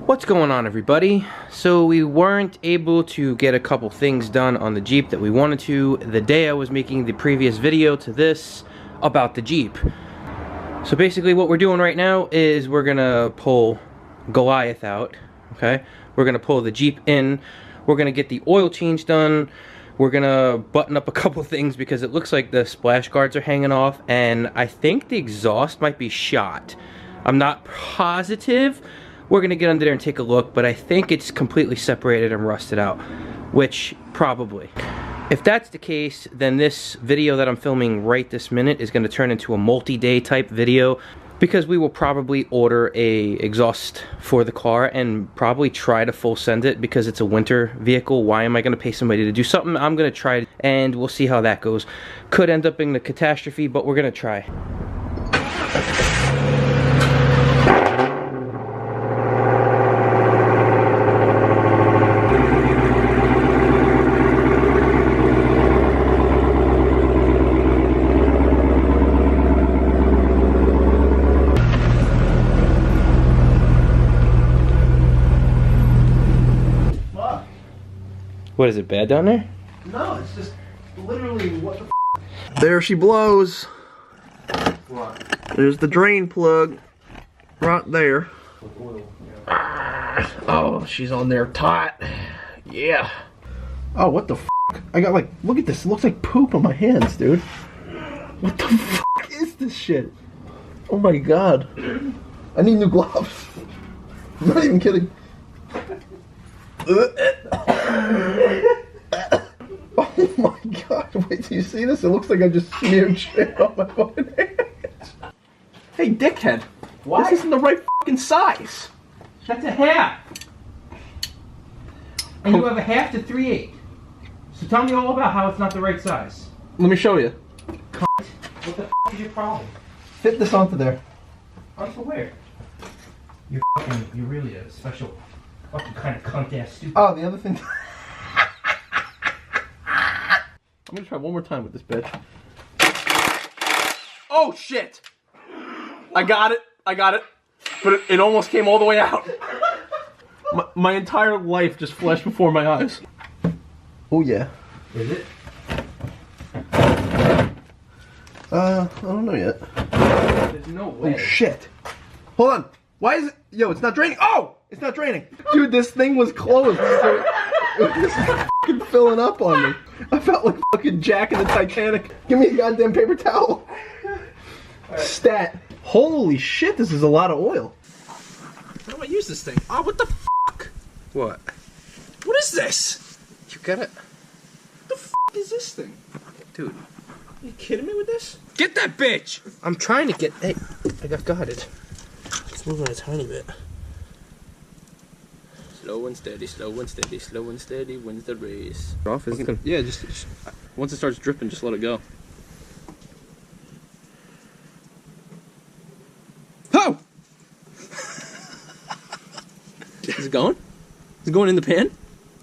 What's going on, everybody? So we weren't able to get a couple things done on the Jeep that we wanted to the day I was making the previous video to this about the Jeep. So basically what we're doing right now is we're gonna pull Goliath out, okay? We're gonna pull the Jeep in, we're gonna get the oil change done, we're gonna button up a couple things because it looks like the splash guards are hanging off, and I think the exhaust might be shot. I'm not positive. We're gonna get under there and take a look, but I think it's completely separated and rusted out, which probably. If that's the case, then this video that I'm filming right this minute is gonna turn into a multi-day type video because we will probably order a exhaust for the car and probably try to full send it because it's a winter vehicle. Why am I gonna pay somebody to do something? I'm gonna try it and we'll see how that goes. Could end up being a catastrophe, but we're gonna try. What, is it bad down there? No, it's just literally what the f. There she blows. What? There's the drain plug right there. Oh, she's on there tight. Yeah. Oh, what the f? I got like, look at this. It looks like poop on my hands, dude. What the f is this shit? Oh my god. I need new gloves. I'm not even kidding. Oh my god, wait till you see this? It looks like I just smeared shit on my fucking hands. Hey, dickhead. What? This isn't the right fucking size. That's a half. And you have a half to 3/8. So tell me all about how it's not the right size. Let me show you. Cunt. What the f is your problem? Fit this onto there. Onto where? You're really a special fucking kind of cunt ass stupid. Oh, the other thing. I'm gonna try one more time with this bitch. Oh shit! I got it, but it almost came all the way out. My entire life just flashed before my eyes. Oh yeah. Is it? I don't know yet. There's no way. Oh shit! Hold on. Why is it? Yo, it's not draining. Oh, it's not draining. Dude, this thing was closed. So it was fucking filling up on me. I felt like fucking Jack in the Titanic. Give me a goddamn paper towel. Right. Stat. Holy shit, this is a lot of oil. How do I use this thing? Oh, what the fuck? What? What is this? You got it? What the fuck is this thing? Dude. Are you kidding me with this? Get that bitch! I'm trying to get... Hey, I got it. It's moving a tiny bit. Slow and steady, slow and steady, slow and steady wins the race. Off is Okay. Yeah, just once it starts dripping, just let it go. Oh! Is it going? Is it going in the pan?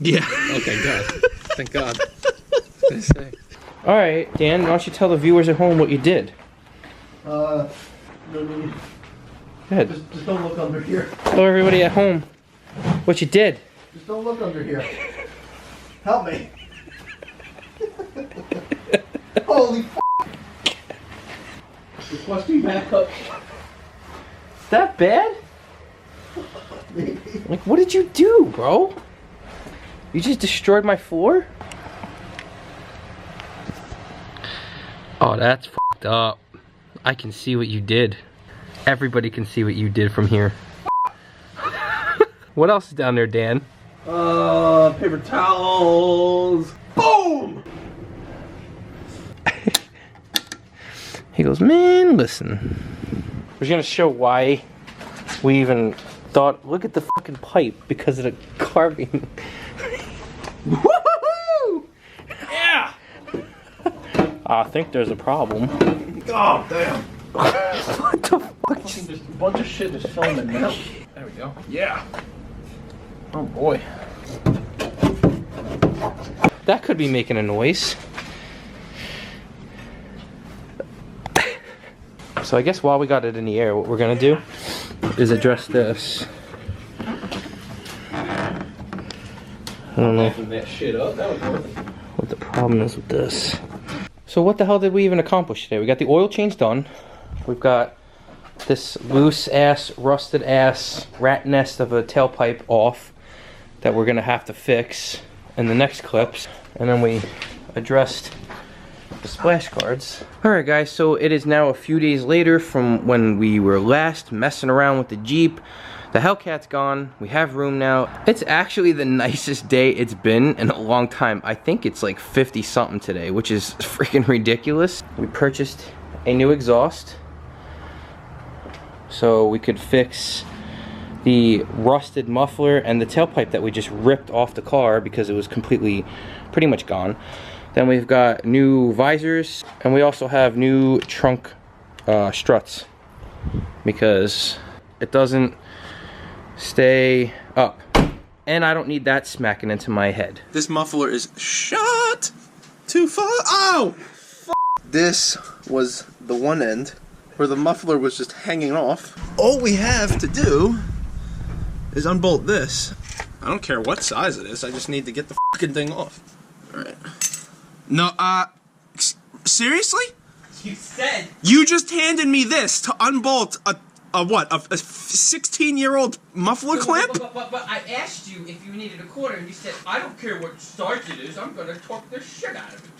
Yeah. Okay, God. Thank God. Alright, Dan, why don't you tell the viewers at home what you did? No need. Go ahead. Just don't look under here. Tell everybody at home what you did. Just don't look under here. Help me. Holy f***. Requesting backup. That bad? Like, what did you do, bro? You just destroyed my floor? Oh, that's fucked up. I can see what you did. Everybody can see what you did from here. What else is down there, Dan? Paper towels. Boom! He goes, man, listen. We're gonna show why we even thought, look at the fucking pipe because of the carving. Woohoo! Yeah! I think there's a problem. Oh, damn. What the fuck? Just a bunch of shit just filming now. There we go. Yeah. Oh boy. That could be making a noise. So I guess while we got it in the air, what we're gonna do is address this. I don't know that shit up. That was worth it. what the problem is with this. So what the hell did we even accomplish today? We got the oil change done. We've got this loose ass, rusted ass rat nest of a tailpipe off that we're gonna have to fix in the next clips. And then we addressed the splash guards. Alright guys, so it is now a few days later from when we were last messing around with the Jeep. The Hellcat's gone, we have room now. It's actually the nicest day it's been in a long time. I think it's like 50 something today, which is freaking ridiculous. We purchased a new exhaust so we could fix the rusted muffler and the tailpipe that we just ripped off the car because it was completely, pretty much gone. Then we've got new visors, and we also have new trunk struts because it doesn't stay up. And I don't need that smacking into my head. This muffler is shot too far. Oh! This was the one end where the muffler was just hanging off. All we have to do is unbolt this. I don't care what size it is, I just need to get the fucking thing off. Alright. No, seriously? You said you just handed me this to unbolt a 16-year-old muffler clamp? But I asked you if you needed a quarter, and you said, I don't care what size it is, I'm gonna torque the shit out of it.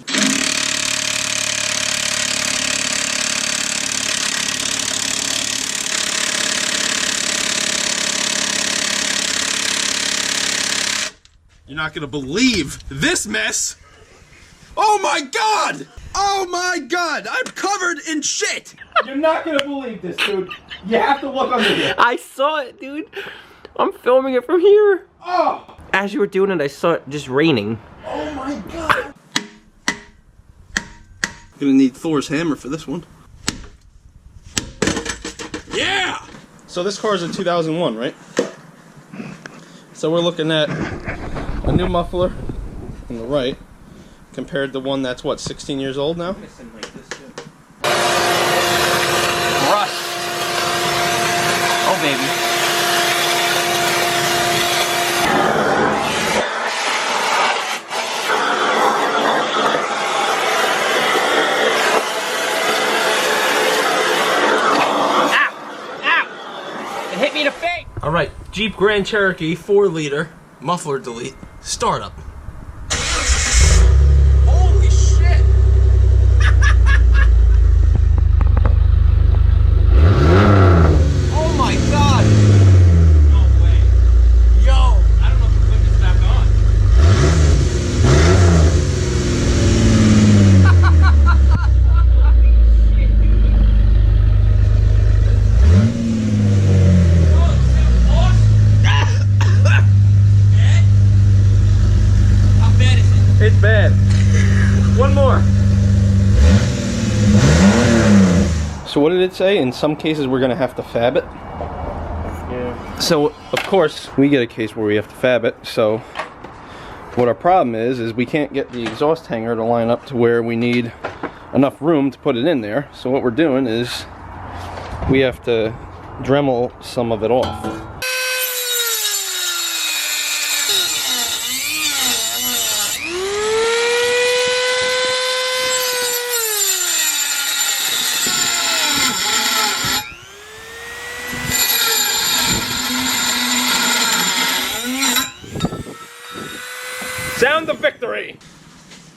You're not gonna believe this mess! Oh my god! Oh my god! I'm covered in shit! You're not gonna believe this, dude. You have to look under here. I saw it, dude. I'm filming it from here. Oh! As you were doing it, I saw it just raining. Oh my god! Gonna need Thor's hammer for this one. Yeah! So this car is a 2001, right? So we're looking at a new muffler on the right compared to one that's what, 16 years old now? Rust. Oh baby. Ow! Ow! It hit me in the face! Alright, Jeep Grand Cherokee 4-liter muffler delete startup. Holy shit! Oh my god! No way. Yo! I don't know if we put this back on. It's bad. One more. So what did it say? In some cases we're gonna have to fab it. Yeah. So of course we get a case where we have to fab it. So what our problem is we can't get the exhaust hanger to line up to where we need enough room to put it in there. So what we're doing is we have to Dremel some of it off. Sound of victory!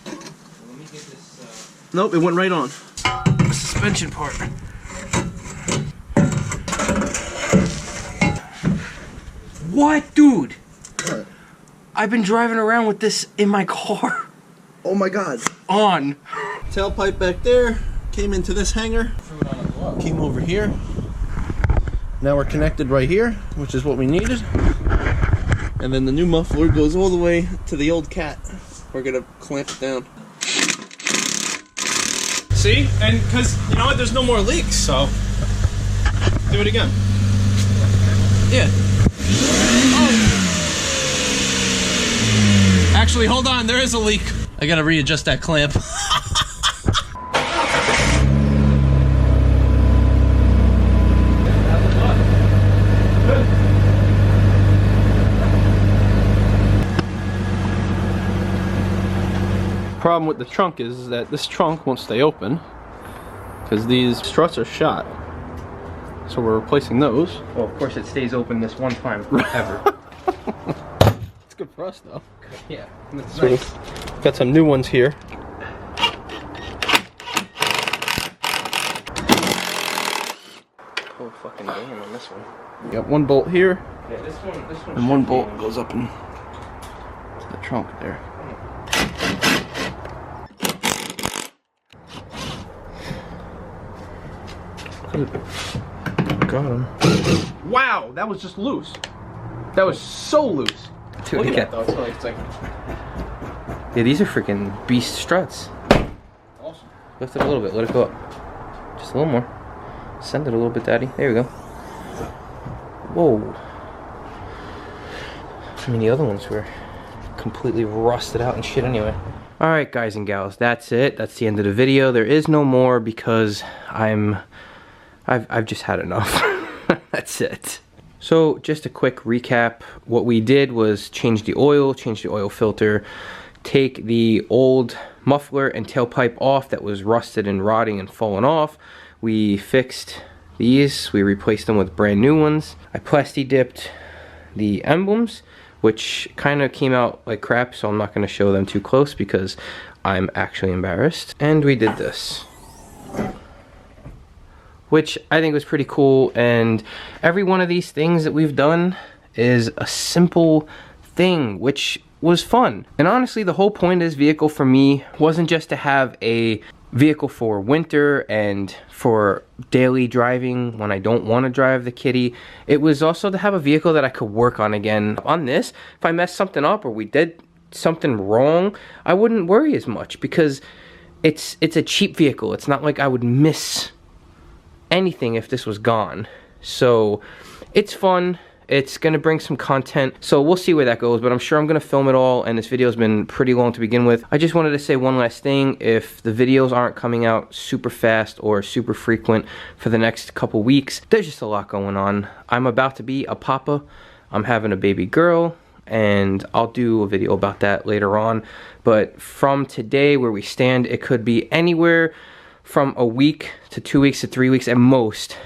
Let me get this, Nope, it went right on. the suspension part. What, dude? What? I've been driving around with this in my car. Oh my god. On. Tailpipe back there, came into this hanger, came over here. Now we're connected right here, which is what we needed. And then the new muffler goes all the way to the old cat. We're gonna clamp it down. See? And because, you know what, there's no more leaks, so do it again. Yeah. Oh. Actually, hold on, there is a leak. I gotta readjust that clamp. problem with the trunk is that this trunk won't stay open because these struts are shot. So we're replacing those. Well, of course it stays open this one time ever. It's good for us though. Yeah, that's So nice. got some new ones here. Full fucking game on this one. You got one bolt here, Yeah, this one and one bolt goes up in the trunk there. Got him. Wow, that was just loose. That was so loose. Look at that though. It's like Yeah, these are freaking beast struts. awesome. Lift it a little bit, let it go up. Just a little more. Send it a little bit, Daddy. There we go. Whoa. I mean, the other ones were completely rusted out and shit anyway. Alright, guys and gals, that's it. That's the end of the video. There is no more because I've just had enough. That's it. So, just a quick recap. What we did was change the oil filter, take the old muffler and tailpipe off that was rusted and rotting and fallen off. We fixed these, we replaced them with brand new ones. I plasti dipped the emblems, which kind of came out like crap, so I'm not going to show them too close because I'm actually embarrassed. And we did this, which I think was pretty cool. And every one of these things that we've done is a simple thing, which was fun. And honestly, the whole point of this vehicle for me wasn't just to have a vehicle for winter and for daily driving when I don't want to drive the kitty. It was also to have a vehicle that I could work on again. On this, if I messed something up or we did something wrong, I wouldn't worry as much because it's a cheap vehicle. It's not like I would miss anything if this was gone. So it's fun. It's gonna bring some content, so we'll see where that goes, but I'm sure I'm gonna film it all, and this video's been pretty long to begin with. I just wanted to say one last thing. If the videos aren't coming out super fast or super frequent for the next couple weeks, there's just a lot going on. I'm about to be a papa. I'm having a baby girl, and I'll do a video about that later on. But from today, where we stand, it could be anywhere from a week to 2 weeks to 3 weeks at most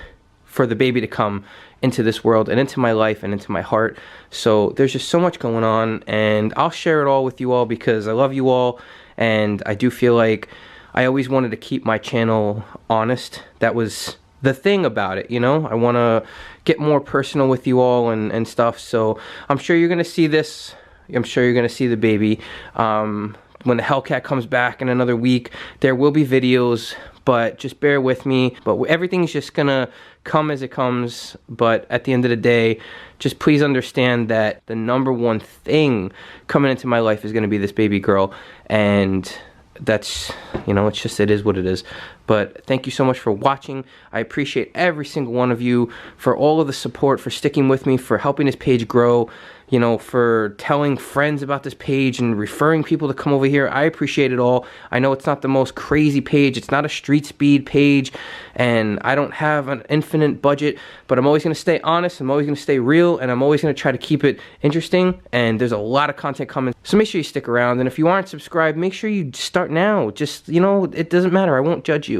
for the baby to come into this world and into my life and into my heart. So there's just so much going on, and I'll share it all with you all because I love you all, and I do feel like I always wanted to keep my channel honest. That was the thing about it, you know? I want to get more personal with you all and stuff. So I'm sure you're gonna see this. I'm sure you're gonna see the baby. When the Hellcat comes back in another week, there will be videos, but just bear with me. But everything's just gonna come as it comes. But at the end of the day, just please understand that the #1 thing coming into my life is gonna be this baby girl. And that's, you know, it is what it is. But thank you so much for watching. I appreciate every single one of you for all of the support, for sticking with me, for helping this page grow, you know, for telling friends about this page and referring people to come over here. I appreciate it all. I know it's not the most crazy page. It's not a street speed page, and I don't have an infinite budget, but I'm always going to stay honest. I'm always going to stay real, and I'm always going to try to keep it interesting, and there's a lot of content coming. So make sure you stick around, and if you aren't subscribed, make sure you start now. Just, you know, it doesn't matter. I won't judge you.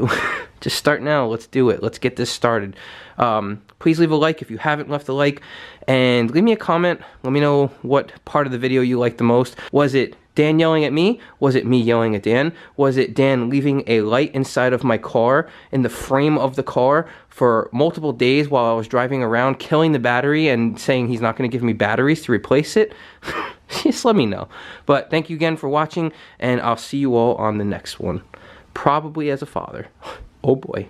Just start now. Let's do it. Let's get this started. Please leave a like if you haven't left a like, and leave me a comment. Let me know what part of the video you liked the most. Was it Dan yelling at me? Was it me yelling at Dan? Was it Dan leaving a light inside of my car, in the frame of the car, for multiple days while I was driving around, killing the battery and saying he's not going to give me batteries to replace it? Just let me know. But thank you again for watching, and I'll see you all on the next one. Probably as a father. Oh boy.